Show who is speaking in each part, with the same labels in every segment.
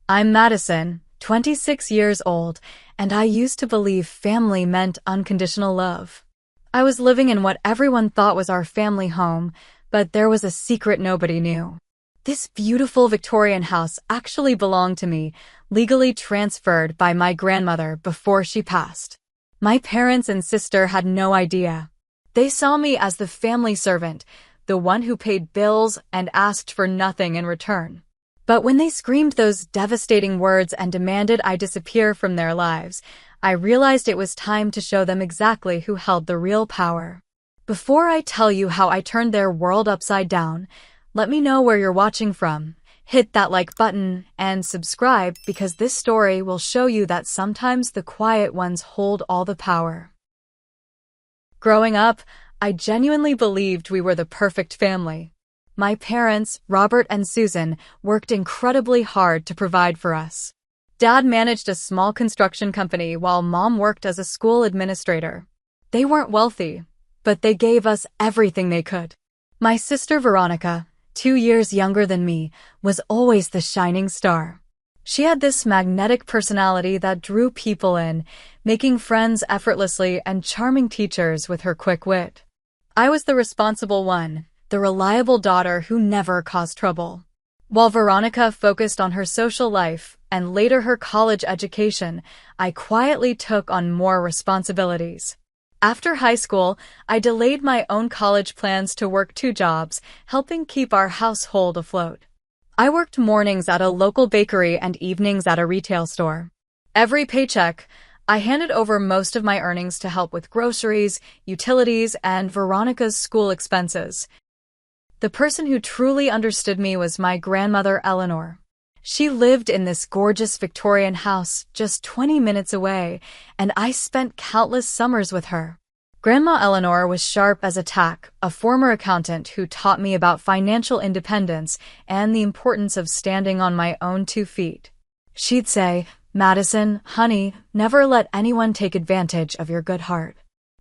Speaker 1: I'm Madison, 26 years old, and I used to believe family meant unconditional love. I was living in what everyone thought was our family home, but there was a secret nobody knew. This beautiful Victorian house actually belonged to me, legally transferred by my grandmother before she passed. My parents and sister had no idea. They saw me as the family servant, the one who paid bills and asked for nothing in return. But when they screamed those devastating words and demanded I disappear from their lives, I realized it was time to show them exactly who held the real power. Before I tell you how I turned their world upside down, let me know where you're watching from. Hit that like button and subscribe because this story will show you that sometimes the quiet ones hold all the power. Growing up, I genuinely believed we were the perfect family. My parents, Robert and Susan, worked incredibly hard to provide for us. Dad managed a small construction company while Mom worked as a school administrator. They weren't wealthy, but they gave us everything they could. My sister Veronica, 2 years younger than me, was always the shining star. She had this magnetic personality that drew people in, making friends effortlessly and charming teachers with her quick wit. I was the responsible one, the reliable daughter who never caused trouble. While Veronica focused on her social life and later her college education, I quietly took on more responsibilities. After high school, I delayed my own college plans to work 2 jobs, helping keep our household afloat. I worked mornings at a local bakery and evenings at a retail store. Every paycheck, I handed over most of my earnings to help with groceries, utilities, and Veronica's school expenses. The person who truly understood me was my grandmother Eleanor. She lived in this gorgeous Victorian house just 20 minutes away, and I spent countless summers with her. Grandma Eleanor was sharp as a tack, a former accountant who taught me about financial independence and the importance of standing on my own 2 feet. She'd say, "Madison, honey, never let anyone take advantage of your good heart.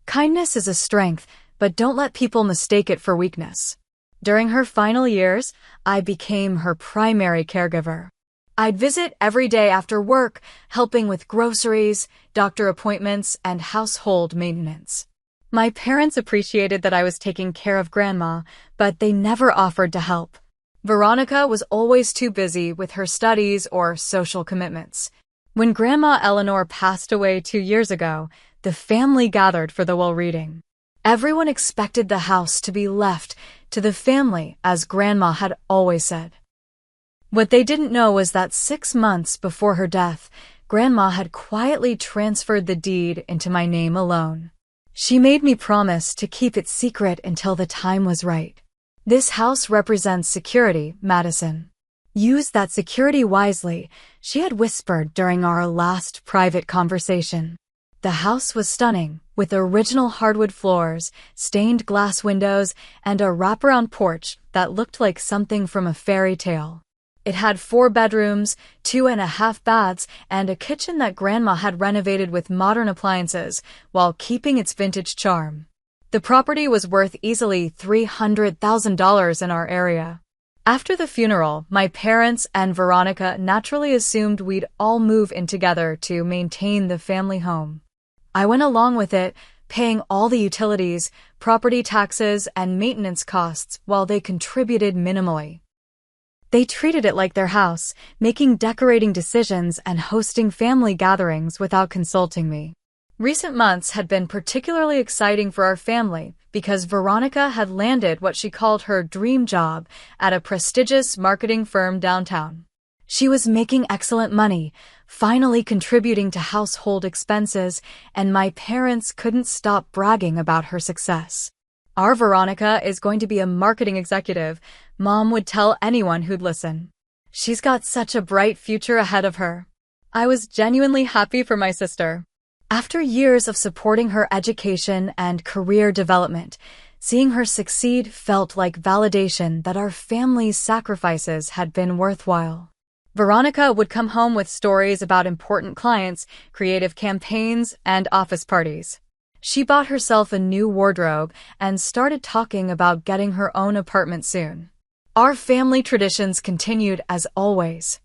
Speaker 1: Kindness is a strength, but don't let people mistake it for weakness." During her final years, I became her primary caregiver. I'd visit every day after work, helping with groceries, doctor appointments, and household maintenance. My parents appreciated that I was taking care of Grandma, but they never offered to help. Veronica was always too busy with her studies or social commitments. When Grandma Eleanor passed away 2 years ago, the family gathered for the will reading. Everyone expected the house to be left to the family, as Grandma had always said. What they didn't know was that 6 months before her death, Grandma had quietly transferred the deed into my name alone. She made me promise to keep it secret until the time was right. "This house represents security, Madison. Use that security wisely," she had whispered during our last private conversation. The house was stunning, with original hardwood floors, stained glass windows, and a wraparound porch that looked like something from a fairy tale. It had 4 bedrooms, 2.5 baths, and a kitchen that Grandma had renovated with modern appliances, while keeping its vintage charm. The property was worth easily $300,000 in our area. After the funeral, my parents and Veronica naturally assumed we'd all move in together to maintain the family home. I went along with it, paying all the utilities, property taxes, and maintenance costs while they contributed minimally. They treated it like their house, making decorating decisions and hosting family gatherings without consulting me. Recent months had been particularly exciting for our family because Veronica had landed what she called her dream job at a prestigious marketing firm downtown. She was making excellent money, finally contributing to household expenses, and my parents couldn't stop bragging about her success. "Our Veronica is going to be a marketing executive," Mom would tell anyone who'd listen. "She's got such a bright future ahead of her." I was genuinely happy for my sister. After years of supporting her education and career development, seeing her succeed felt like validation that our family's sacrifices had been worthwhile. Veronica would come home with stories about important clients, creative campaigns, and office parties. She bought herself a new wardrobe and started talking about getting her own apartment soon. Our family traditions continued as always.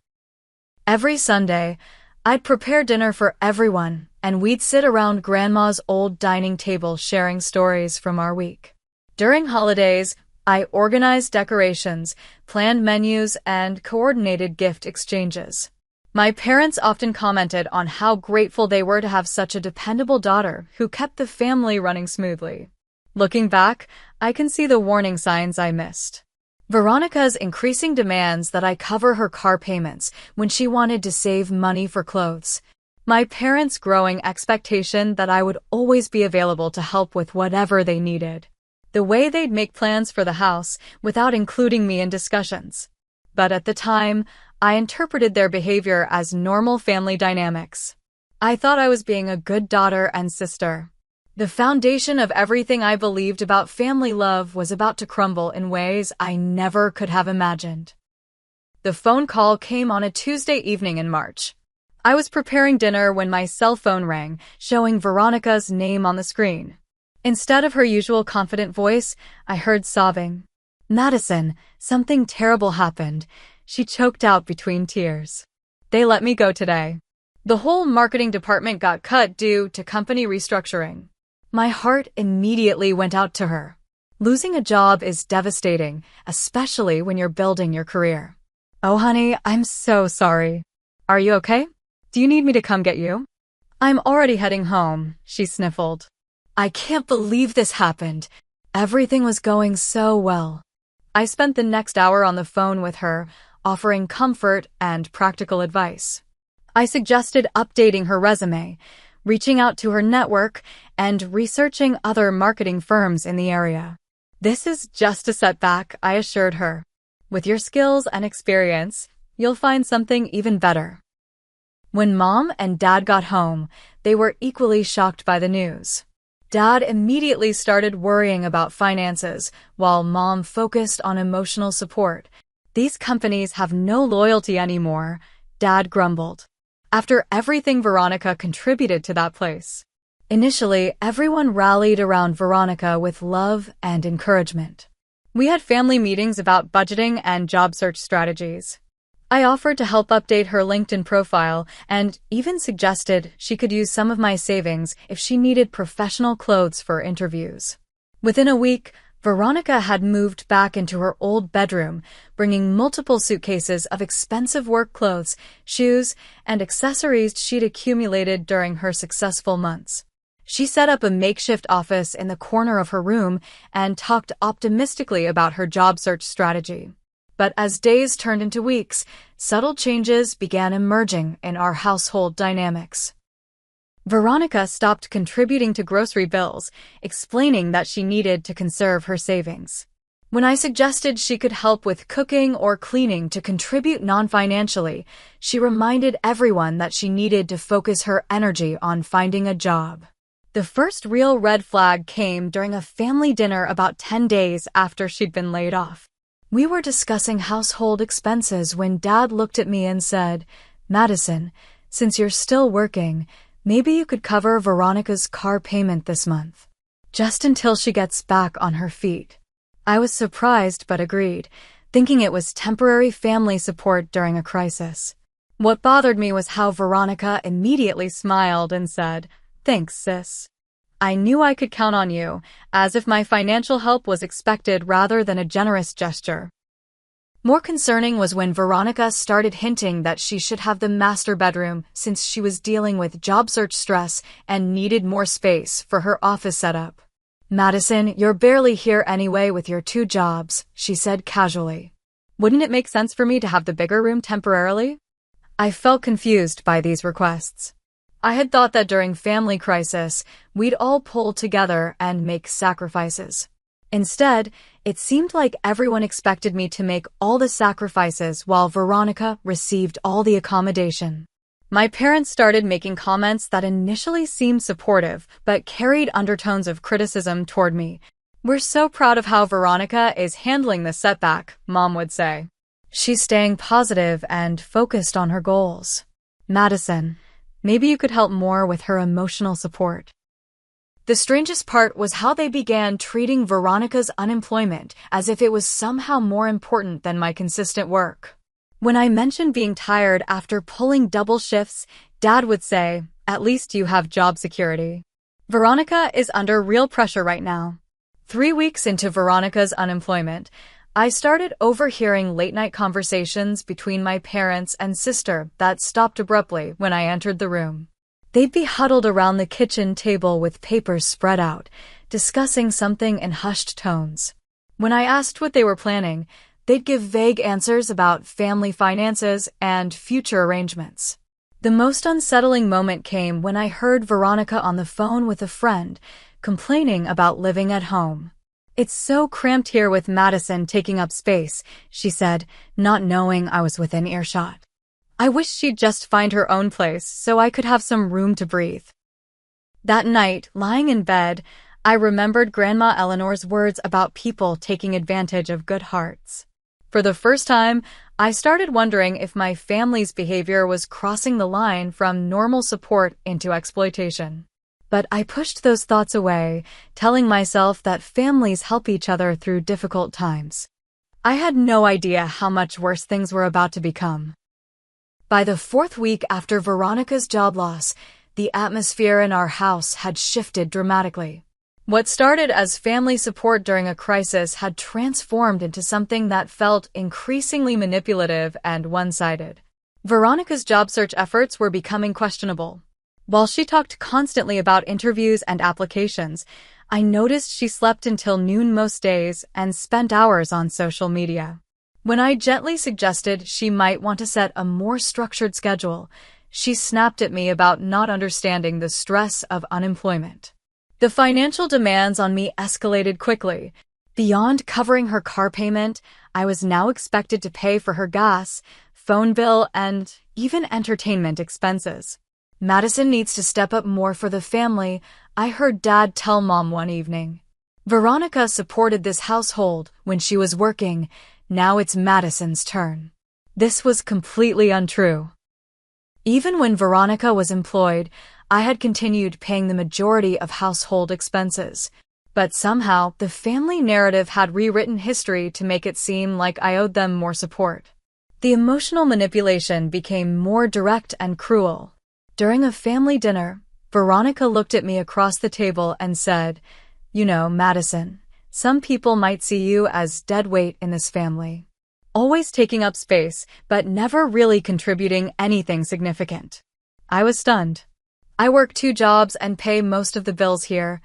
Speaker 1: Every Sunday, I'd prepare dinner for everyone, and we'd sit around Grandma's old dining table sharing stories from our week. During holidays, I organized decorations, planned menus, and coordinated gift exchanges. My parents often commented on how grateful they were to have such a dependable daughter who kept the family running smoothly. Looking back, I can see the warning signs I missed. Veronica's increasing demands that I cover her car payments when she wanted to save money for clothes. My parents' growing expectation that I would always be available to help with whatever they needed. The way they'd make plans for the house without including me in discussions. But at the time, I interpreted their behavior as normal family dynamics. I thought I was being a good daughter and sister. The foundation of everything I believed about family love was about to crumble in ways I never could have imagined. The phone call came on a Tuesday evening in March. I was preparing dinner when my cell phone rang, showing Veronica's name on the screen. Instead of her usual confident voice, I heard sobbing. "Madison, something terrible happened," she choked out between tears. "They let me go today. The whole marketing department got cut due to company restructuring." My heart immediately went out to her. Losing a job is devastating, especially when you're building your career. "Oh, honey, I'm so sorry. Are you okay? Do you need me to come get you?" "I'm already heading home," she sniffled. "I can't believe this happened. Everything was going so well." I spent the next hour on the phone with her, offering comfort and practical advice. I suggested updating her resume, reaching out to her network, and researching other marketing firms in the area. "This is just a setback," I assured her. "With your skills and experience, you'll find something even better." When Mom and Dad got home, they were equally shocked by the news. Dad immediately started worrying about finances, while Mom focused on emotional support. "These companies have no loyalty anymore," Dad grumbled. After everything Veronica contributed to that place. Initially, everyone rallied around Veronica with love and encouragement. We had family meetings about budgeting and job search strategies. I offered to help update her LinkedIn profile and even suggested she could use some of my savings if she needed professional clothes for interviews. Within a week, Veronica had moved back into her old bedroom, bringing multiple suitcases of expensive work clothes, shoes, and accessories she'd accumulated during her successful months. She set up a makeshift office in the corner of her room and talked optimistically about her job search strategy. But as days turned into weeks, subtle changes began emerging in our household dynamics. Veronica stopped contributing to grocery bills, explaining that she needed to conserve her savings. When I suggested she could help with cooking or cleaning to contribute non-financially, she reminded everyone that she needed to focus her energy on finding a job. The first real red flag came during a family dinner about 10 days after she'd been laid off. We were discussing household expenses when Dad looked at me and said, "Madison, since you're still working, maybe you could cover Veronica's car payment this month, just until she gets back on her feet." I was surprised but agreed, thinking it was temporary family support during a crisis. What bothered me was how Veronica immediately smiled and said, "Thanks, sis. I knew I could count on you," as if my financial help was expected rather than a generous gesture. More concerning was when Veronica started hinting that she should have the master bedroom since she was dealing with job search stress and needed more space for her office setup. "Madison, you're barely here anyway with your 2 jobs," she said casually. "Wouldn't it make sense for me to have the bigger room temporarily?" I felt confused by these requests. I had thought that during family crisis, we'd all pull together and make sacrifices. Instead, it seemed like everyone expected me to make all the sacrifices while Veronica received all the accommodation. My parents started making comments that initially seemed supportive but carried undertones of criticism toward me. "We're so proud of how Veronica is handling the setback," Mom would say. "She's staying positive and focused on her goals. Madison, maybe you could help more with her emotional support." The strangest part was how they began treating Veronica's unemployment as if it was somehow more important than my consistent work. When I mentioned being tired after pulling double shifts, Dad would say, "At least you have job security." Veronica is under real pressure right now. 3 weeks into Veronica's unemployment, I started overhearing late-night conversations between my parents and sister that stopped abruptly when I entered the room. They'd be huddled around the kitchen table with papers spread out, discussing something in hushed tones. When I asked what they were planning, they'd give vague answers about family finances and future arrangements. The most unsettling moment came when I heard Veronica on the phone with a friend, complaining about living at home. "It's so cramped here with Madison taking up space," she said, not knowing I was within earshot. "I wish she'd just find her own place so I could have some room to breathe." That night, lying in bed, I remembered Grandma Eleanor's words about people taking advantage of good hearts. For the first time, I started wondering if my family's behavior was crossing the line from normal support into exploitation. But I pushed those thoughts away, telling myself that families help each other through difficult times. I had no idea how much worse things were about to become. By the 4th week after Veronica's job loss, the atmosphere in our house had shifted dramatically. What started as family support during a crisis had transformed into something that felt increasingly manipulative and one-sided. Veronica's job search efforts were becoming questionable. While she talked constantly about interviews and applications, I noticed she slept until noon most days and spent hours on social media. When I gently suggested she might want to set a more structured schedule, she snapped at me about not understanding the stress of unemployment. The financial demands on me escalated quickly. Beyond covering her car payment, I was now expected to pay for her gas, phone bill, and even entertainment expenses. "Madison needs to step up more for the family," I heard Dad tell Mom one evening. "Veronica supported this household when she was working. Now it's Madison's turn." This was completely untrue. Even when Veronica was employed, I had continued paying the majority of household expenses. But somehow, the family narrative had rewritten history to make it seem like I owed them more support. The emotional manipulation became more direct and cruel. During a family dinner, Veronica looked at me across the table and said, "You know, Madison, some people might see you as dead weight in this family. Always taking up space, but never really contributing anything significant." I was stunned. "I work 2 jobs and pay most of the bills here,"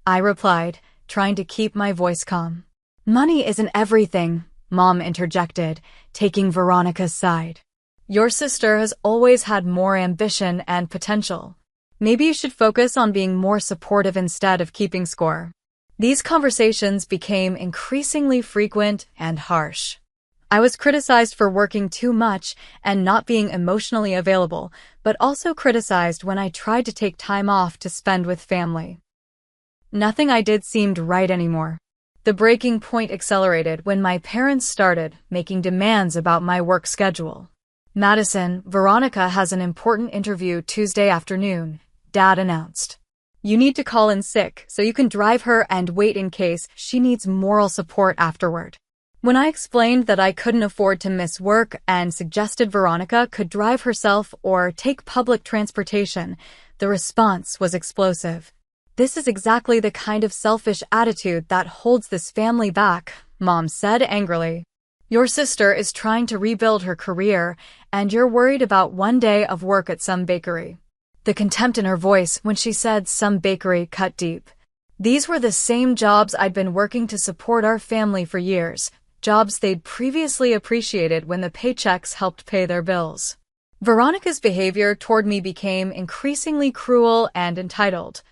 Speaker 1: I replied, trying to keep my voice calm. "Money isn't everything," Mom interjected, taking Veronica's side. "Your sister has always had more ambition and potential. Maybe you should focus on being more supportive instead of keeping score." These conversations became increasingly frequent and harsh. I was criticized for working too much and not being emotionally available, but also criticized when I tried to take time off to spend with family. Nothing I did seemed right anymore. The breaking point accelerated when my parents started making demands about my work schedule. "Madison, Veronica has an important interview Tuesday afternoon," Dad announced. "You need to call in sick so you can drive her and wait in case she needs moral support afterward." When I explained that I couldn't afford to miss work and suggested Veronica could drive herself or take public transportation, the response was explosive. "This is exactly the kind of selfish attitude that holds this family back," Mom said angrily. "Your sister is trying to rebuild her career, and you're worried about one day of work at some bakery." The contempt in her voice when she said "some bakery" cut deep. These were the same jobs I'd been working to support our family for years, jobs they'd previously appreciated when the paychecks helped pay their bills. Veronica's behavior toward me became increasingly cruel and entitled.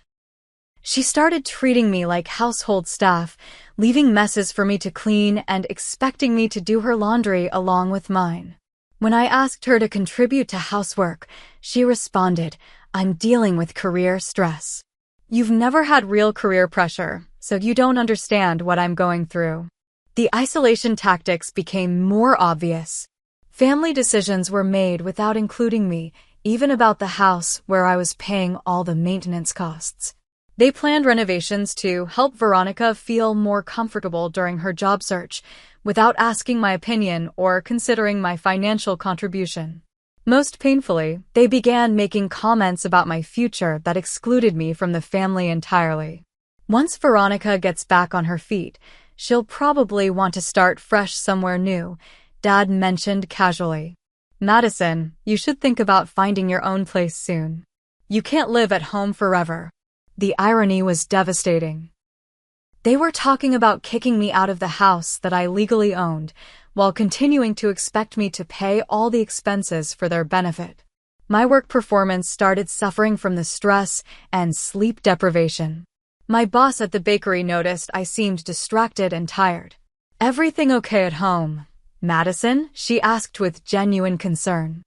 Speaker 1: She started treating me like household staff, leaving messes for me to clean and expecting me to do her laundry along with mine. When I asked her to contribute to housework, she responded, "I'm dealing with career stress." "You've never had real career pressure, so you don't understand what I'm going through." The isolation tactics became more obvious. Family decisions were made without including me, even about the house where I was paying all the maintenance costs. They planned renovations to help Veronica feel more comfortable during her job search, without asking my opinion or considering my financial contribution. Most painfully, they began making comments about my future that excluded me from the family entirely. Once Veronica gets back on her feet, she'll probably want to start fresh somewhere new, Dad mentioned casually. Madison, you should think about finding your own place soon. You can't live at home forever. The irony was devastating. They were talking about kicking me out of the house that I legally owned, while continuing to expect me to pay all the expenses for their benefit. My work performance started suffering from the stress and sleep deprivation. My boss at the bakery noticed I seemed distracted and tired. "Everything okay at home, Madison?" she asked with genuine concern.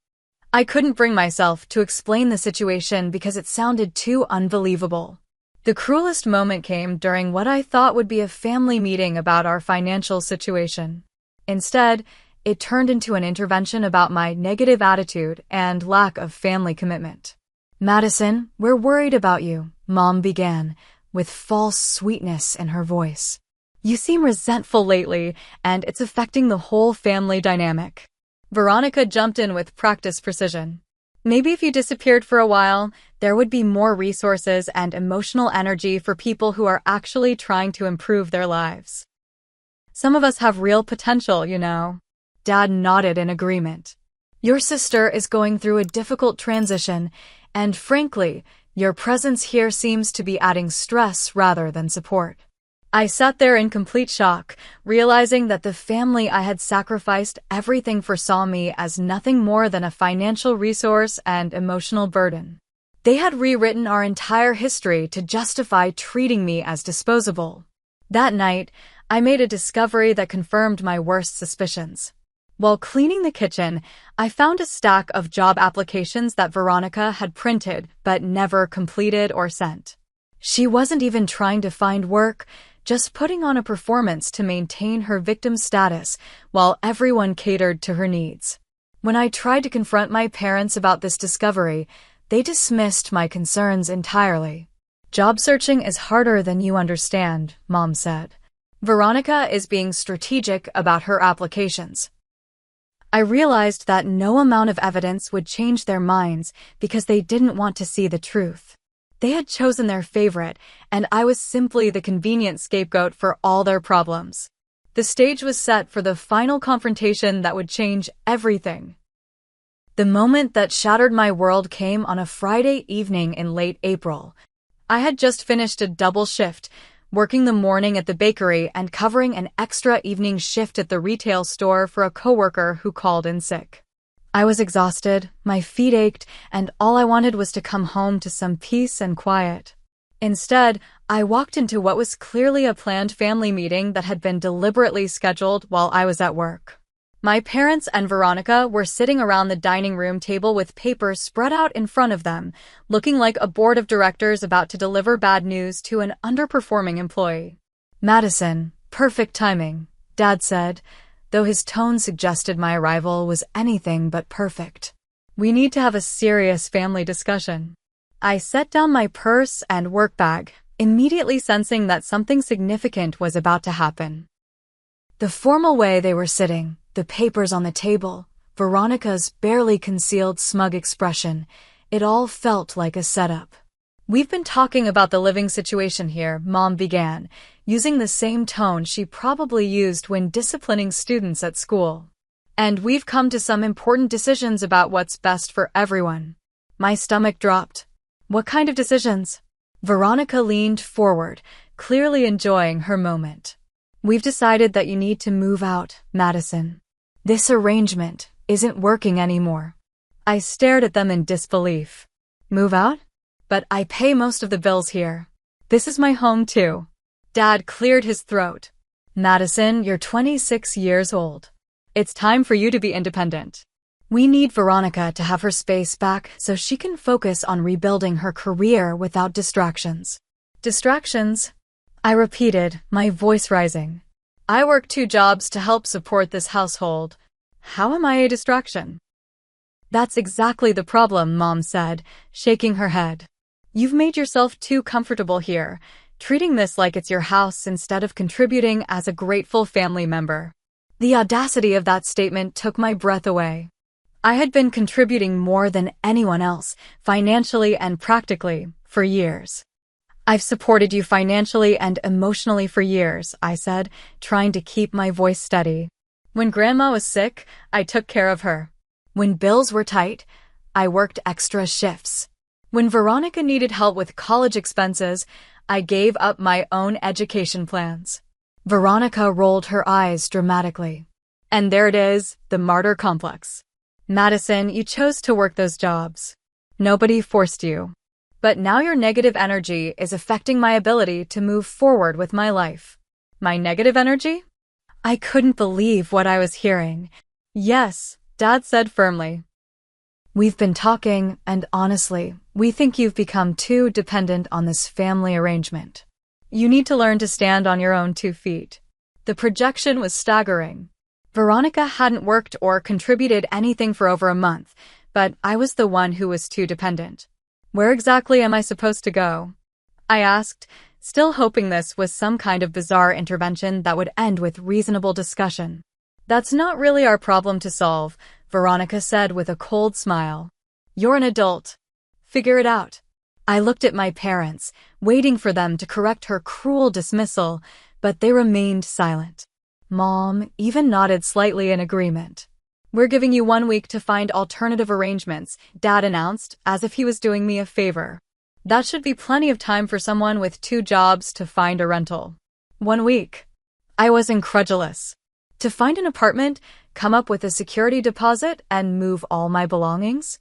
Speaker 1: I couldn't bring myself to explain the situation because it sounded too unbelievable. The cruelest moment came during what I thought would be a family meeting about our financial situation. Instead, it turned into an intervention about my negative attitude and lack of family commitment. "Madison, we're worried about you," Mom began, with false sweetness in her voice. "You seem resentful lately, and it's affecting the whole family dynamic." Veronica jumped in with practiced precision. "Maybe if you disappeared for a while, there would be more resources and emotional energy for people who are actually trying to improve their lives. Some of us have real potential, you know." Dad nodded in agreement. "Your sister is going through a difficult transition, and frankly, your presence here seems to be adding stress rather than support." I sat there in complete shock, realizing that the family I had sacrificed everything for saw me as nothing more than a financial resource and emotional burden. They had rewritten our entire history to justify treating me as disposable. That night, I made a discovery that confirmed my worst suspicions. While cleaning the kitchen, I found a stack of job applications that Veronica had printed but never completed or sent. She wasn't even trying to find work, just putting on a performance to maintain her victim status while everyone catered to her needs. When I tried to confront my parents about this discovery, they dismissed my concerns entirely. "Job searching is harder than you understand," Mom said. "Veronica is being strategic about her applications." I realized that no amount of evidence would change their minds because they didn't want to see the truth. They had chosen their favorite, and I was simply the convenient scapegoat for all their problems. The stage was set for the final confrontation that would change everything. The moment that shattered my world came on a Friday evening in late April. I had just finished a double shift, working the morning at the bakery and covering an extra evening shift at the retail store for a coworker who called in sick. I was exhausted, my feet ached, and all I wanted was to come home to some peace and quiet. Instead, I walked into what was clearly a planned family meeting that had been deliberately scheduled while I was at work. My parents and Veronica were sitting around the dining room table with papers spread out in front of them, looking like a board of directors about to deliver bad news to an underperforming employee. "Madison, perfect timing," Dad said, though his tone suggested my arrival was anything but perfect. "We need to have a serious family discussion." I set down my purse and work bag, immediately sensing that something significant was about to happen. The formal way they were sitting, the papers on the table, Veronica's barely concealed smug expression, it all felt like a setup. "We've been talking about the living situation here," Mom began, using the same tone she probably used when disciplining students at school. "And we've come to some important decisions about what's best for everyone." My stomach dropped. "What kind of decisions?" Veronica leaned forward, clearly enjoying her moment. "We've decided that you need to move out, Madison. This arrangement isn't working anymore." I stared at them in disbelief. "Move out? But I pay most of the bills here. This is my home too." Dad cleared his throat. "Madison, you're 26 years old. It's time for you to be independent. We need Veronica to have her space back so she can focus on rebuilding her career without distractions." "Distractions?" I repeated, my voice rising. "I work 2 jobs to help support this household. How am I a distraction?" "That's exactly the problem," Mom said, shaking her head. "You've made yourself too comfortable here, treating this like it's your house instead of contributing as a grateful family member. The audacity of that statement took my breath away. I had been contributing more than anyone else, financially and practically, for years. I've supported you financially and emotionally for years, I said, trying to keep my voice steady. When Grandma was sick, I took care of her. When bills were tight, I worked extra shifts. When Veronica needed help with college expenses, I gave up my own education plans. Veronica rolled her eyes dramatically. And there it is, the martyr complex. Madison, you chose to work those jobs. Nobody forced you. But now your negative energy is affecting my ability to move forward with my life. My negative energy? I couldn't believe what I was hearing. Yes, Dad said firmly. We've been talking, and honestly, we think you've become too dependent on this family arrangement. You need to learn to stand on your own 2 feet. The projection was staggering. Veronica hadn't worked or contributed anything for over a month, but I was the one who was too dependent. Where exactly am I supposed to go? I asked, still hoping this was some kind of bizarre intervention that would end with reasonable discussion. That's not really our problem to solve, Veronica said with a cold smile. You're an adult. Figure it out. I looked at my parents, waiting for them to correct her cruel dismissal, but they remained silent. Mom even nodded slightly in agreement. We're giving you 1 week to find alternative arrangements, Dad announced, as if he was doing me a favor. That should be plenty of time for someone with 2 jobs to find a rental. 1 week. I was incredulous. To find an apartment, come up with a security deposit, and move all my belongings?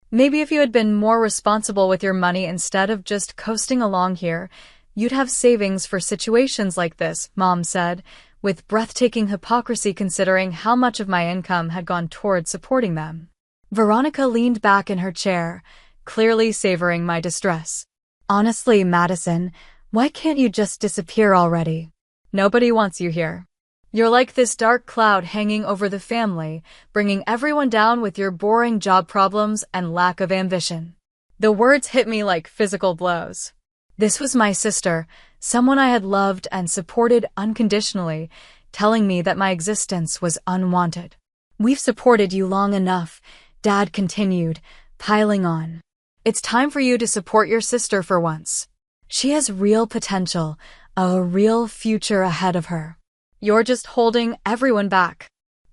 Speaker 1: Maybe if you had been more responsible with your money instead of just coasting along here, you'd have savings for situations like this, Mom said, with breathtaking hypocrisy considering how much of my income had gone toward supporting them. Veronica leaned back in her chair, clearly savoring my distress. Honestly, Madison, why can't you just disappear already? Nobody wants you here. You're like this dark cloud hanging over the family, bringing everyone down with your boring job problems and lack of ambition. The words hit me like physical blows. This was my sister, someone I had loved and supported unconditionally, telling me that my existence was unwanted. We've supported you long enough, Dad continued, piling on. It's time for you to support your sister for once. She has real potential, a real future ahead of her. You're just holding everyone back.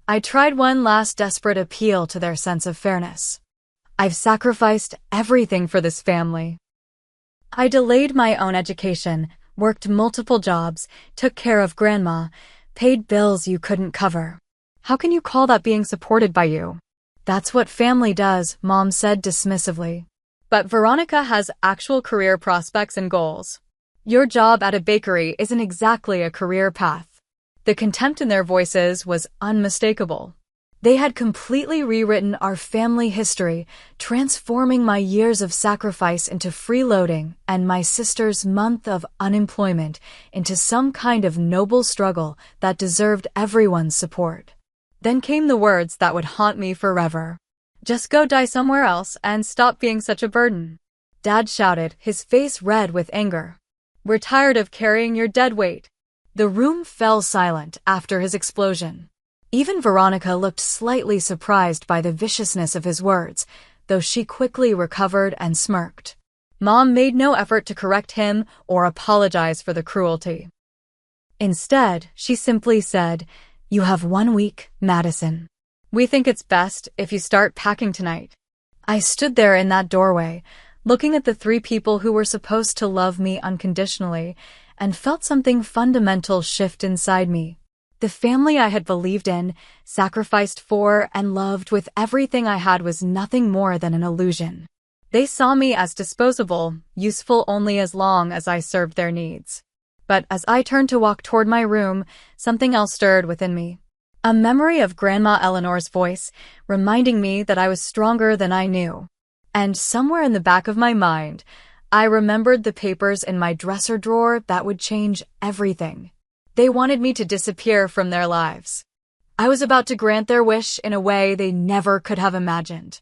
Speaker 1: I tried one last desperate appeal to their sense of fairness. I've sacrificed everything for this family. I delayed my own education, worked multiple jobs, took care of Grandma, paid bills you couldn't cover. How can you call that being supported by you? That's what family does, Mom said dismissively. But Veronica has actual career prospects and goals. Your job at a bakery isn't exactly a career path. The contempt in their voices was unmistakable. They had completely rewritten our family history, transforming my years of sacrifice into freeloading and my sister's month of unemployment into some kind of noble struggle that deserved everyone's support. Then came the words that would haunt me forever. Just go die somewhere else and stop being such a burden. Dad shouted, his face red with anger. We're tired of carrying your dead weight. The room fell silent after his explosion. Even Veronica looked slightly surprised by the viciousness of his words, though she quickly recovered and smirked. Mom made no effort to correct him or apologize for the cruelty. Instead, she simply said, "You have 1 week, Madison. We think it's best if you start packing tonight." I stood there in that doorway, looking at the 3 people who were supposed to love me unconditionally, and felt something fundamental shift inside me. The family I had believed in, sacrificed for, and loved with everything I had was nothing more than an illusion. They saw me as disposable, useful only as long as I served their needs. But as I turned to walk toward my room, something else stirred within me. A memory of Grandma Eleanor's voice, reminding me that I was stronger than I knew. And somewhere in the back of my mind, I remembered the papers in my dresser drawer that would change everything. They wanted me to disappear from their lives. I was about to grant their wish in a way they never could have imagined.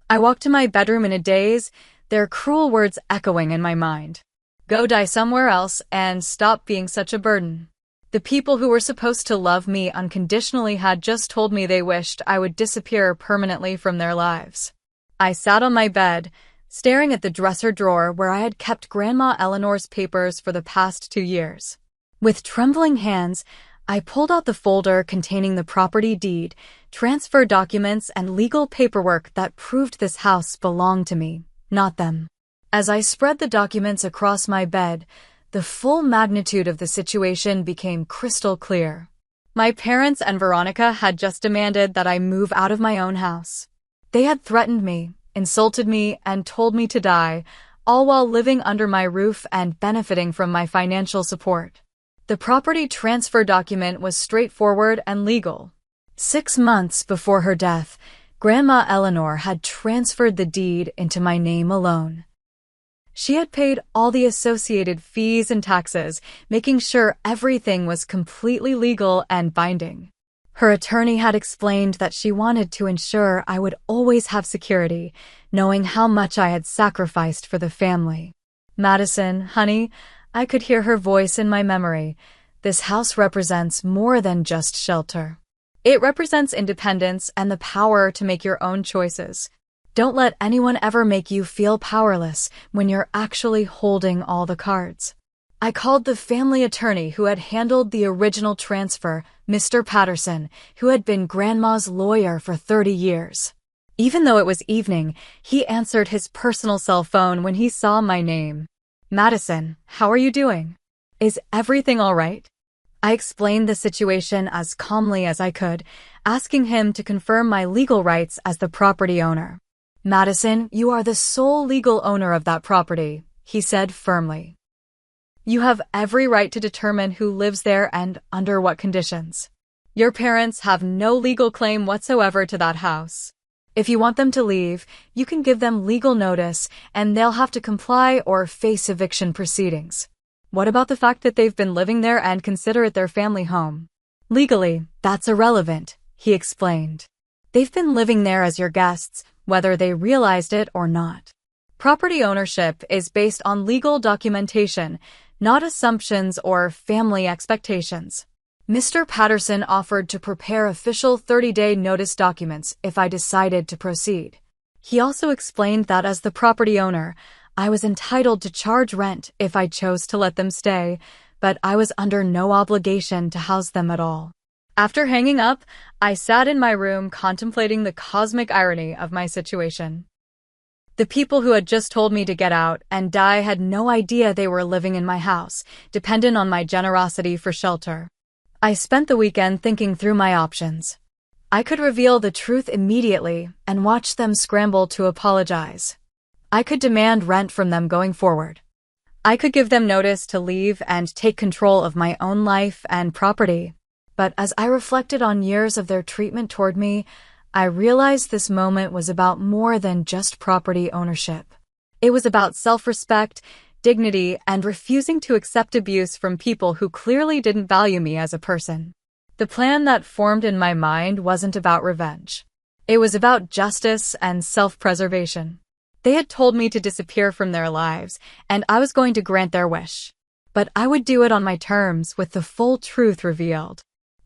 Speaker 1: I walked to my bedroom in a daze, their cruel words echoing in my mind. Go die somewhere else and stop being such a burden. The people who were supposed to love me unconditionally had just told me they wished I would disappear permanently from their lives. I sat on my bed, staring at the dresser drawer where I had kept Grandma Eleanor's papers for the past 2 years. With trembling hands, I pulled out the folder containing the property deed, transfer documents, and legal paperwork that proved this house belonged to me, not them. As I spread the documents across my bed, the full magnitude of the situation became crystal clear. My parents and Veronica had just demanded that I move out of my own house. They had threatened me, insulted me, and told me to die, all while living under my roof and benefiting from my financial support. The property transfer document was straightforward and legal. 6 months before her death, Grandma Eleanor had transferred the deed into my name alone. She had paid all the associated fees and taxes, making sure everything was completely legal and binding. Her attorney had explained that she wanted to ensure I would always have security, knowing how much I had sacrificed for the family. "Madison, honey," I could hear her voice in my memory. "This house represents more than just shelter. It represents independence and the power to make your own choices. Don't let anyone ever make you feel powerless when you're actually holding all the cards." I called the family attorney who had handled the original transfer, Mr. Patterson, who had been Grandma's lawyer for 30 years. Even though it was evening, he answered his personal cell phone when he saw my name. "Madison, how are you doing? Is everything all right?" I explained the situation as calmly as I could, asking him to confirm my legal rights as the property owner. "Madison, you are the sole legal owner of that property," he said firmly. "You have every right to determine who lives there and under what conditions. Your parents have no legal claim whatsoever to that house. If you want them to leave, you can give them legal notice and they'll have to comply or face eviction proceedings. What about the fact that they've been living there and consider it their family home? Legally, that's irrelevant," he explained. "They've been living there as your guests, whether they realized it or not. Property ownership is based on legal documentation, not assumptions or family expectations." Mr. Patterson offered to prepare official 30-day notice documents if I decided to proceed. He also explained that as the property owner, I was entitled to charge rent if I chose to let them stay, but I was under no obligation to house them at all. After hanging up, I sat in my room contemplating the cosmic irony of my situation. The people who had just told me to get out and die had no idea they were living in my house, dependent on my generosity for shelter. I spent the weekend thinking through my options. I could reveal the truth immediately and watch them scramble to apologize. I could demand rent from them going forward. I could give them notice to leave and take control of my own life and property. But as I reflected on years of their treatment toward me, I realized this moment was about more than just property ownership. It was about self-respect, dignity, and refusing to accept abuse from people who clearly didn't value me as a person. The plan that formed in my mind wasn't about revenge. It was about justice and self-preservation. They had told me to disappear from their lives, and I was going to grant their wish. But I would do it on my terms with the full truth revealed.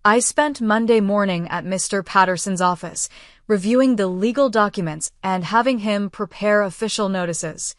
Speaker 1: I spent Monday morning at Mr. Patterson's office, reviewing the legal documents and having him prepare official notices.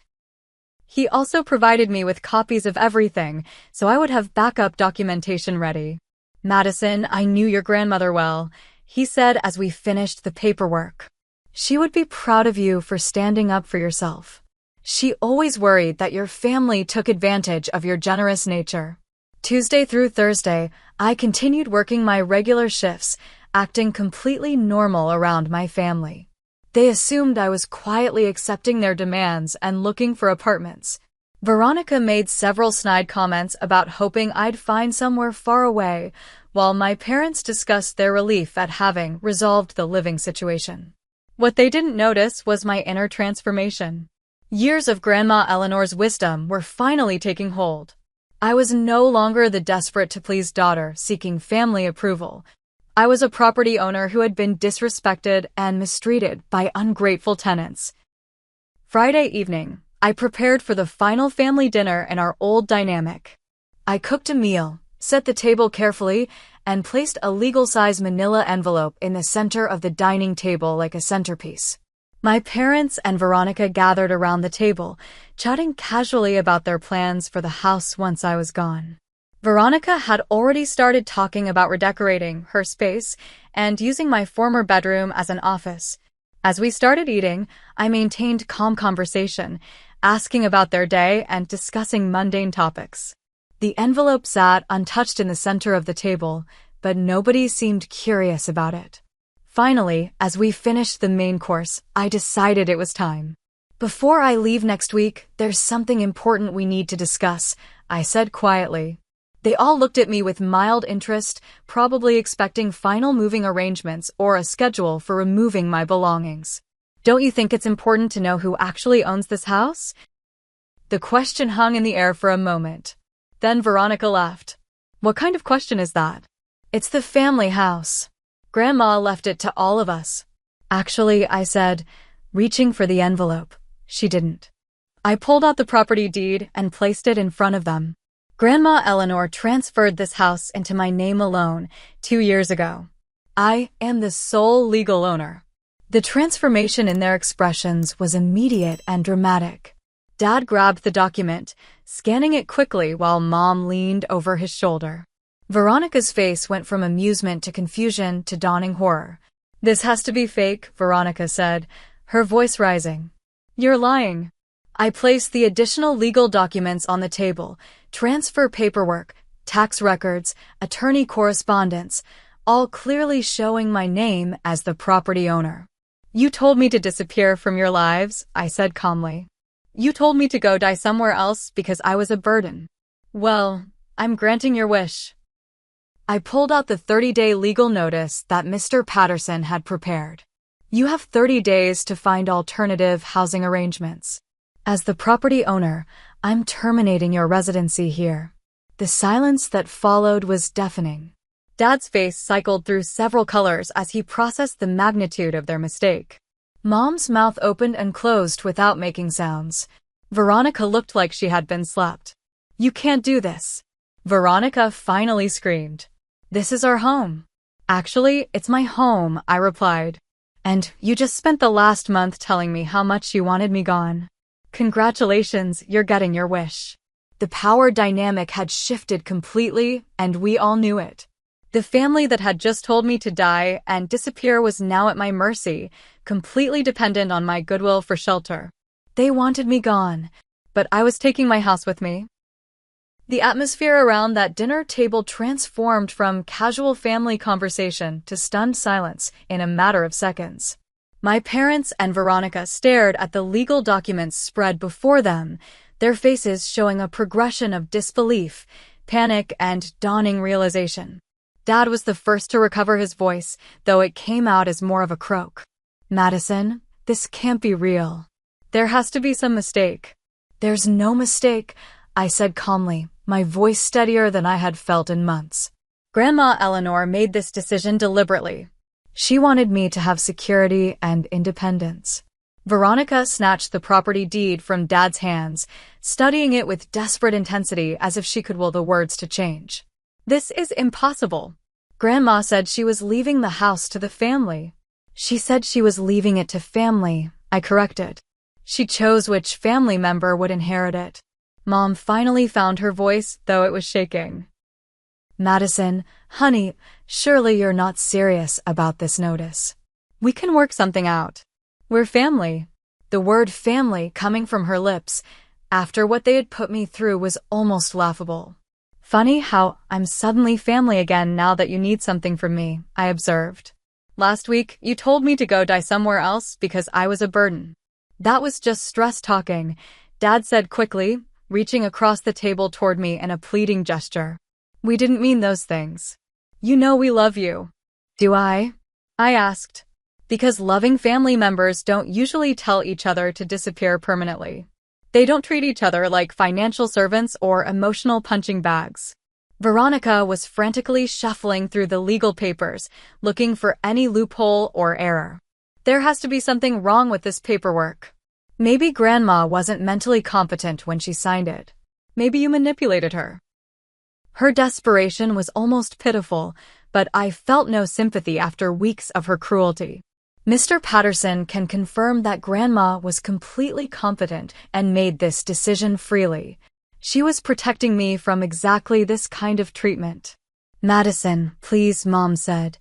Speaker 1: He also provided me with copies of everything, so I would have backup documentation ready. "Madison, I knew your grandmother well," he said as we finished the paperwork. "She would be proud of you for standing up for yourself. She always worried that your family took advantage of your generous nature." Tuesday through Thursday, I continued working my regular shifts, acting completely normal around my family. They assumed I was quietly accepting their demands and looking for apartments. Veronica made several snide comments about hoping I'd find somewhere far away, while my parents discussed their relief at having resolved the living situation. What they didn't notice was my inner transformation. Years of Grandma Eleanor's wisdom were finally taking hold. I was no longer the desperate-to-please daughter seeking family approval. I was a property owner who had been disrespected and mistreated by ungrateful tenants. Friday evening, I prepared for the final family dinner in our old dynamic. I cooked a meal, set the table carefully, and placed a legal-size manila envelope in the center of the dining table like a centerpiece. My parents and Veronica gathered around the table, chatting casually about their plans for the house once I was gone. Veronica had already started talking about redecorating her space and using my former bedroom as an office. As we started eating, I maintained calm conversation, asking about their day and discussing mundane topics. The envelope sat untouched in the center of the table, but nobody seemed curious about it. Finally, as we finished the main course, I decided it was time. "Before I leave next week, there's something important we need to discuss," I said quietly. They all looked at me with mild interest, probably expecting final moving arrangements or a schedule for removing my belongings. "Don't you think it's important to know who actually owns this house?" The question hung in the air for a moment. Then Veronica laughed. "What kind of question is that?" "It's the family house. Grandma left it to all of us." "Actually," I said, reaching for the envelope. She didn't. I pulled out the property deed and placed it in front of them. "Grandma Eleanor transferred this house into my name alone 2 years ago. I am the sole legal owner." The transformation in their expressions was immediate and dramatic. Dad grabbed the document, scanning it quickly while Mom leaned over his shoulder. Veronica's face went from amusement to confusion to dawning horror. "This has to be fake," Veronica said, her voice rising. "You're lying." I placed the additional legal documents on the table: transfer paperwork, tax records, attorney correspondence, all clearly showing my name as the property owner. "You told me to disappear from your lives," I said calmly. "You told me to go die somewhere else because I was a burden. Well, I'm granting your wish." I pulled out the 30-day legal notice that Mr. Patterson had prepared. "You have 30 days to find alternative housing arrangements. As the property owner, I'm terminating your residency here." The silence that followed was deafening. Dad's face cycled through several colors as he processed the magnitude of their mistake. Mom's mouth opened and closed without making sounds. Veronica looked like she had been slapped. "You can't do this." Veronica finally screamed. "This is our home." "Actually, it's my home," I replied. "And you just spent the last month telling me how much you wanted me gone. Congratulations, you're getting your wish." The power dynamic had shifted completely, and we all knew it. The family that had just told me to die and disappear was now at my mercy, completely dependent on my goodwill for shelter. They wanted me gone, but I was taking my house with me. The atmosphere around that dinner table transformed from casual family conversation to stunned silence in a matter of seconds. My parents and Veronica stared at the legal documents spread before them, their faces showing a progression of disbelief, panic, and dawning realization. Dad was the first to recover his voice, though it came out as more of a croak. "Madison, this can't be real. There has to be some mistake." "There's no mistake," I said calmly, my voice steadier than I had felt in months. "Grandma Eleanor made this decision deliberately. She wanted me to have security and independence." Veronica snatched the property deed from Dad's hands, studying it with desperate intensity as if she could will the words to change. "This is impossible. Grandma said she was leaving the house to the family." "She said she was leaving it to family," I corrected. "She chose which family member would inherit it." Mom finally found her voice, though it was shaking. "Madison, honey, surely you're not serious about this notice. We can work something out. We're family." The word family coming from her lips, after what they had put me through, was almost laughable. "Funny how I'm suddenly family again now that you need something from me," I observed. "Last week, you told me to go die somewhere else because I was a burden." "That was just stress talking," Dad said quickly, reaching across the table toward me in a pleading gesture. "We didn't mean those things. You know we love you." "Do I?" I asked. Because loving family members don't usually tell each other to disappear permanently. They don't treat each other like financial servants or emotional punching bags. Veronica was frantically shuffling through the legal papers, looking for any loophole or error. "There has to be something wrong with this paperwork. Maybe Grandma wasn't mentally competent when she signed it. Maybe you manipulated her." Her desperation was almost pitiful, but I felt no sympathy after weeks of her cruelty. Mr. Patterson can confirm that Grandma was completely competent and made this decision freely. She was protecting me from exactly this kind of treatment. Madison, please, Mom said,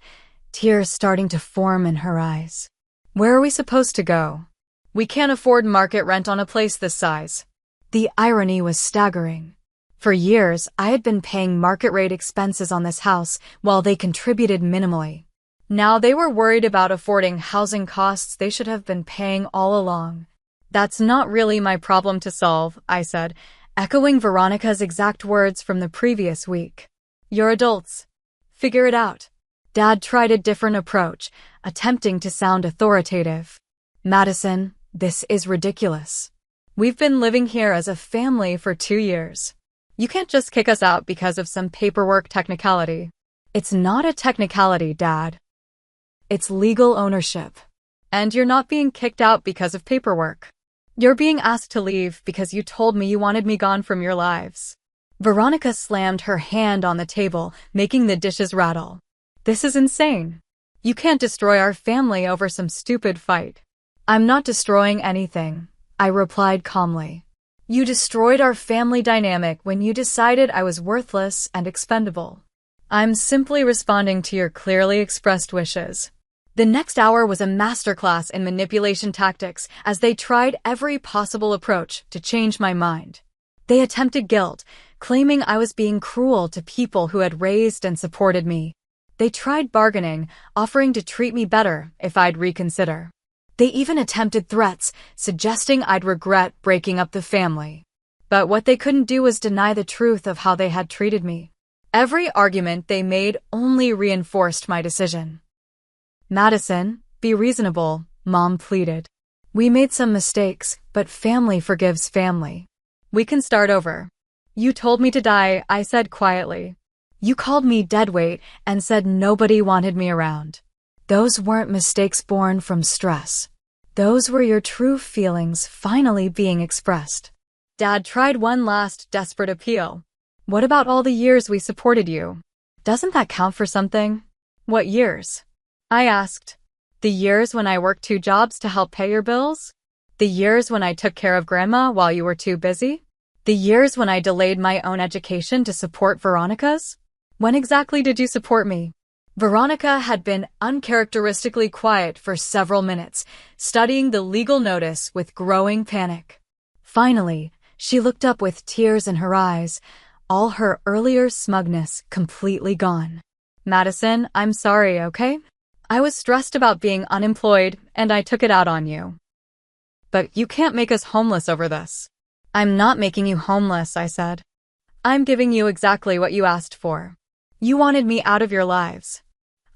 Speaker 1: tears starting to form in her eyes. Where are we supposed to go? We can't afford market rent on a place this size. The irony was staggering. For years, I had been paying market rate expenses on this house while they contributed minimally. Now they were worried about affording housing costs they should have been paying all along. That's not really my problem to solve, I said, echoing Veronica's exact words from the previous week. You're adults. Figure it out. Dad tried a different approach, attempting to sound authoritative. Madison, this is ridiculous. We've been living here as a family for 2 years. You can't just kick us out because of some paperwork technicality. It's not a technicality, Dad. It's legal ownership. And you're not being kicked out because of paperwork. You're being asked to leave because you told me you wanted me gone from your lives. Veronica slammed her hand on the table, making the dishes rattle. This is insane. You can't destroy our family over some stupid fight. I'm not destroying anything, I replied calmly. You destroyed our family dynamic when you decided I was worthless and expendable. I'm simply responding to your clearly expressed wishes. The next hour was a masterclass in manipulation tactics as they tried every possible approach to change my mind. They attempted guilt, claiming I was being cruel to people who had raised and supported me. They tried bargaining, offering to treat me better if I'd reconsider. They even attempted threats, suggesting I'd regret breaking up the family. But what they couldn't do was deny the truth of how they had treated me. Every argument they made only reinforced my decision. Madison, be reasonable, Mom pleaded. We made some mistakes, but family forgives family. We can start over. You told me to die, I said quietly. You called me deadweight and said nobody wanted me around. Those weren't mistakes born from stress. Those were your true feelings finally being expressed. Dad tried one last desperate appeal. What about all the years we supported you? Doesn't that count for something? What years? I asked. The years when I worked 2 jobs to help pay your bills? The years when I took care of Grandma while you were too busy? The years when I delayed my own education to support Veronica's? When exactly did you support me? Veronica had been uncharacteristically quiet for several minutes, studying the legal notice with growing panic. Finally, she looked up with tears in her eyes, all her earlier smugness completely gone. Madison, I'm sorry, okay? I was stressed about being unemployed, and I took it out on you. But you can't make us homeless over this. I'm not making you homeless, I said. I'm giving you exactly what you asked for. You wanted me out of your lives.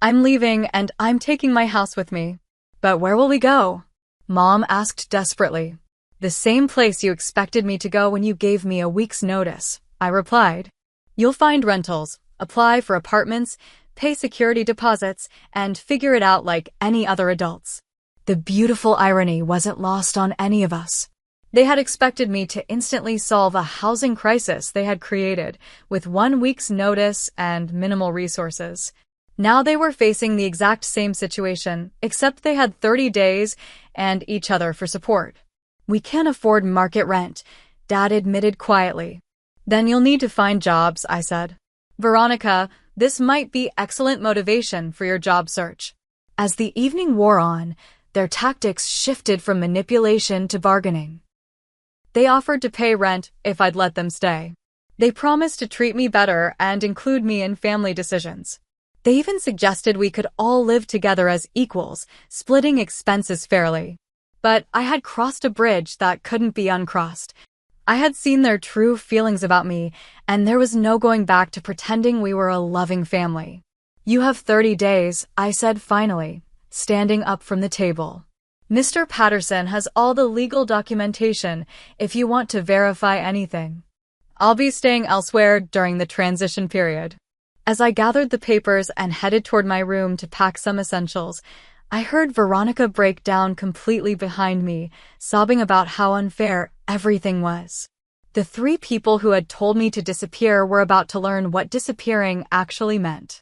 Speaker 1: I'm leaving, and I'm taking my house with me. But where will we go? Mom asked desperately. The same place you expected me to go when you gave me a week's notice, I replied. You'll find rentals, apply for apartments, pay security deposits, and figure it out like any other adults. The beautiful irony wasn't lost on any of us. They had expected me to instantly solve a housing crisis they had created with 1 week's notice and minimal resources. Now they were facing the exact same situation, except they had 30 days and each other for support. We can't afford market rent, Dad admitted quietly. Then you'll need to find jobs, I said. Veronica, this might be excellent motivation for your job search. As the evening wore on, their tactics shifted from manipulation to bargaining. They offered to pay rent if I'd let them stay. They promised to treat me better and include me in family decisions. They even suggested we could all live together as equals, splitting expenses fairly. But I had crossed a bridge that couldn't be uncrossed. I had seen their true feelings about me, and there was no going back to pretending we were a loving family. You have 30 days, I said finally, standing up from the table. Mr. Patterson has all the legal documentation if you want to verify anything. I'll be staying elsewhere during the transition period. As I gathered the papers and headed toward my room to pack some essentials, I heard Veronica break down completely behind me, sobbing about how unfair everything was. The 3 people who had told me to disappear were about to learn what disappearing actually meant.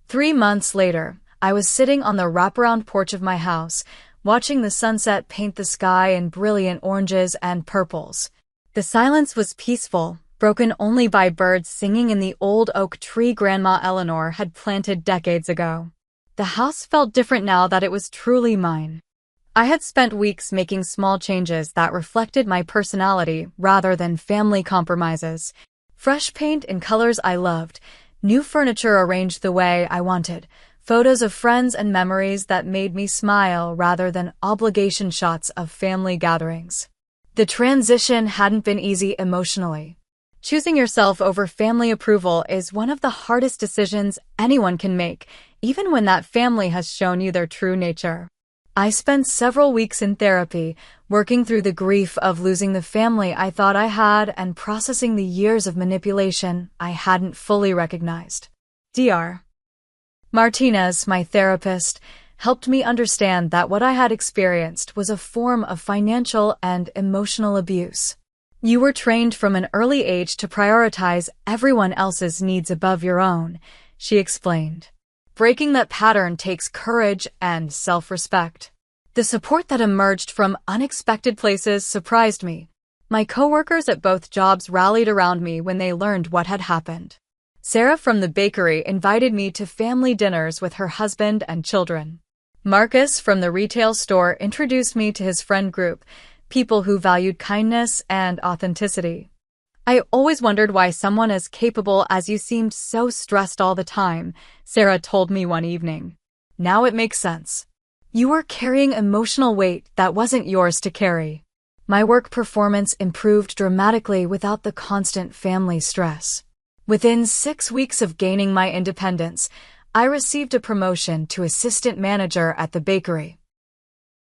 Speaker 1: 3 months later, I was sitting on the wraparound porch of my house, watching the sunset paint the sky in brilliant oranges and purples. The silence was peaceful, broken only by birds singing in the old oak tree Grandma Eleanor had planted decades ago. The house felt different now that it was truly mine. I had spent weeks making small changes that reflected my personality rather than family compromises. Fresh paint in colors I loved, new furniture arranged the way I wanted, photos of friends and memories that made me smile rather than obligation shots of family gatherings. The transition hadn't been easy emotionally. Choosing yourself over family approval is one of the hardest decisions anyone can make, even when that family has shown you their true nature. I spent several weeks in therapy, working through the grief of losing the family I thought I had and processing the years of manipulation I hadn't fully recognized. Dr. Martinez, my therapist, helped me understand that what I had experienced was a form of financial and emotional abuse. You were trained from an early age to prioritize everyone else's needs above your own, she explained. Breaking that pattern takes courage and self-respect. The support that emerged from unexpected places surprised me. My coworkers at both jobs rallied around me when they learned what had happened. Sarah from the bakery invited me to family dinners with her husband and children. Marcus from the retail store introduced me to his friend group, people who valued kindness and authenticity. I always wondered why someone as capable as you seemed so stressed all the time, Sarah told me one evening. Now it makes sense. You were carrying emotional weight that wasn't yours to carry. My work performance improved dramatically without the constant family stress. Within 6 weeks of gaining my independence, I received a promotion to assistant manager at the bakery.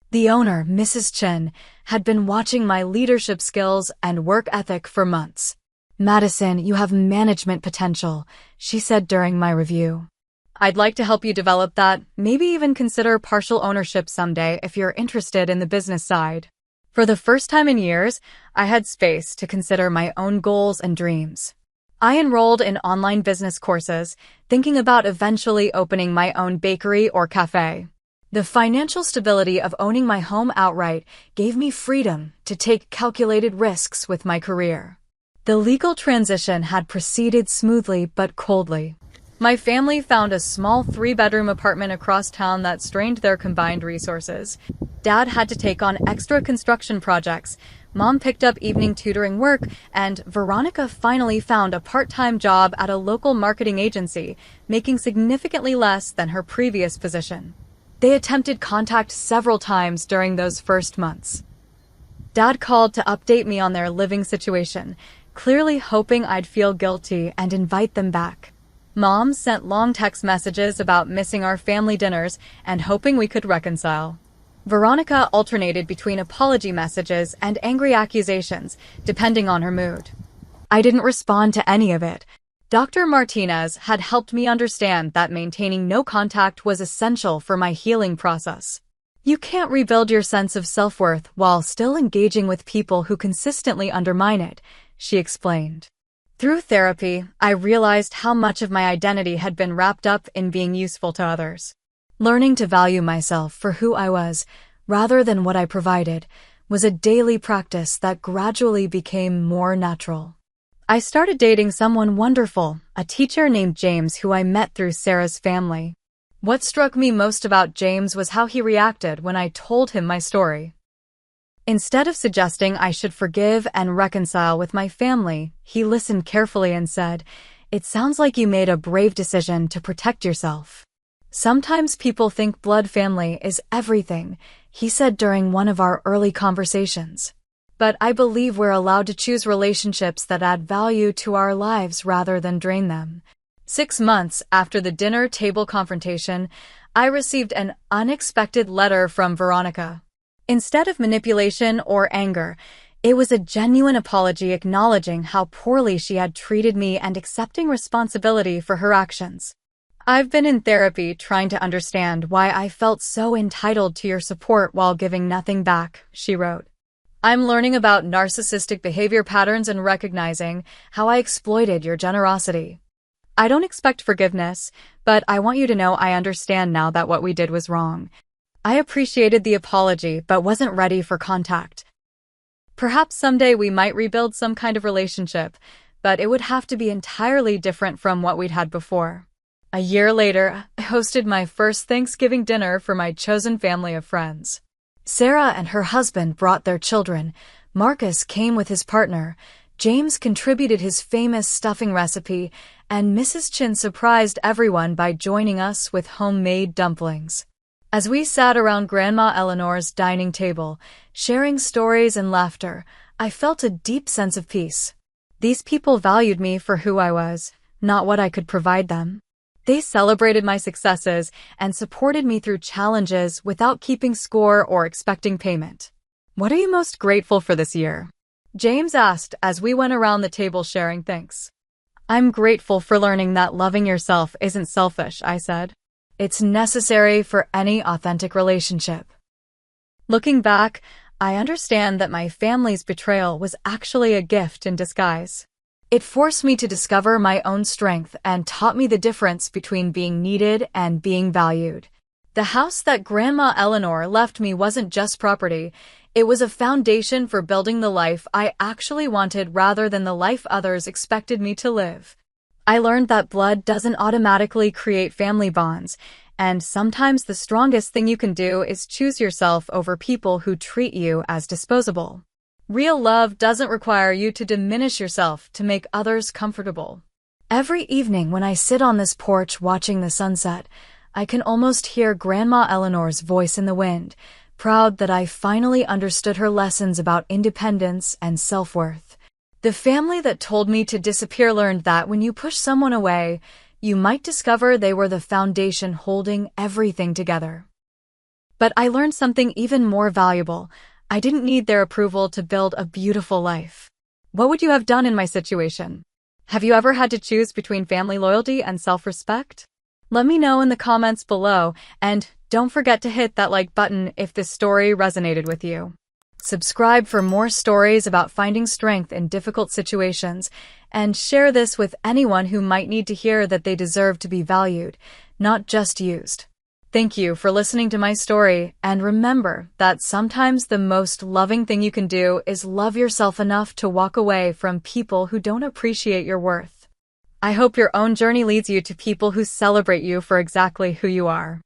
Speaker 1: The owner, Mrs. Chen, had been watching my leadership skills and work ethic for months. Madison, you have management potential, she said during my review. I'd like to help you develop that, maybe even consider partial ownership someday if you're interested in the business side. For the first time in years, I had space to consider my own goals and dreams. I enrolled in online business courses, thinking about eventually opening my own bakery or cafe. The financial stability of owning my home outright gave me freedom to take calculated risks with my career. The legal transition had proceeded smoothly but coldly. My family found a small 3-bedroom apartment across town that strained their combined resources. Dad had to take on extra construction projects, Mom picked up evening tutoring work, and Veronica finally found a part-time job at a local marketing agency, making significantly less than her previous position. They attempted contact several times during those first months. Dad called to update me on their living situation, clearly hoping I'd feel guilty and invite them back. Mom sent long text messages about missing our family dinners and hoping we could reconcile. Veronica alternated between apology messages and angry accusations, depending on her mood. I didn't respond to any of it. Dr. Martinez had helped me understand that maintaining no contact was essential for my healing process. You can't rebuild your sense of self-worth while still engaging with people who consistently undermine it, she explained. Through therapy, I realized how much of my identity had been wrapped up in being useful to others. Learning to value myself for who I was, rather than what I provided, was a daily practice that gradually became more natural. I started dating someone wonderful, a teacher named James who I met through Sarah's family. What struck me most about James was how he reacted when I told him my story. Instead of suggesting I should forgive and reconcile with my family, he listened carefully and said, "It sounds like you made a brave decision to protect yourself." Sometimes people think blood family is everything, he said during one of our early conversations. But I believe we're allowed to choose relationships that add value to our lives rather than drain them. 6 months after the dinner table confrontation, I received an unexpected letter from Veronica. Instead of manipulation or anger, it was a genuine apology acknowledging how poorly she had treated me and accepting responsibility for her actions. I've been in therapy trying to understand why I felt so entitled to your support while giving nothing back, she wrote. I'm learning about narcissistic behavior patterns and recognizing how I exploited your generosity. I don't expect forgiveness, but I want you to know I understand now that what we did was wrong. I appreciated the apology, but wasn't ready for contact. Perhaps someday we might rebuild some kind of relationship, but it would have to be entirely different from what we'd had before. A year later, I hosted my first Thanksgiving dinner for my chosen family of friends. Sarah and her husband brought their children. Marcus came with his partner. James contributed his famous stuffing recipe, and Mrs. Chin surprised everyone by joining us with homemade dumplings. As we sat around Grandma Eleanor's dining table, sharing stories and laughter, I felt a deep sense of peace. These people valued me for who I was, not what I could provide them. They celebrated my successes and supported me through challenges without keeping score or expecting payment. What are you most grateful for this year? James asked as we went around the table sharing thanks. I'm grateful for learning that loving yourself isn't selfish, I said. It's necessary for any authentic relationship. Looking back, I understand that my family's betrayal was actually a gift in disguise. It forced me to discover my own strength and taught me the difference between being needed and being valued. The house that Grandma Eleanor left me wasn't just property, it was a foundation for building the life I actually wanted rather than the life others expected me to live. I learned that blood doesn't automatically create family bonds, and sometimes the strongest thing you can do is choose yourself over people who treat you as disposable. Real love doesn't require you to diminish yourself to make others comfortable. Every evening when I sit on this porch watching the sunset, I can almost hear Grandma Eleanor's voice in the wind, proud that I finally understood her lessons about independence and self-worth. The family that told me to disappear learned that when you push someone away, you might discover they were the foundation holding everything together. But I learned something even more valuable. I didn't need their approval to build a beautiful life. What would you have done in my situation? Have you ever had to choose between family loyalty and self-respect? Let me know in the comments below, and don't forget to hit that like button if this story resonated with you. Subscribe for more stories about finding strength in difficult situations, and share this with anyone who might need to hear that they deserve to be valued, not just used. Thank you for listening to my story, and remember that sometimes the most loving thing you can do is love yourself enough to walk away from people who don't appreciate your worth. I hope your own journey leads you to people who celebrate you for exactly who you are.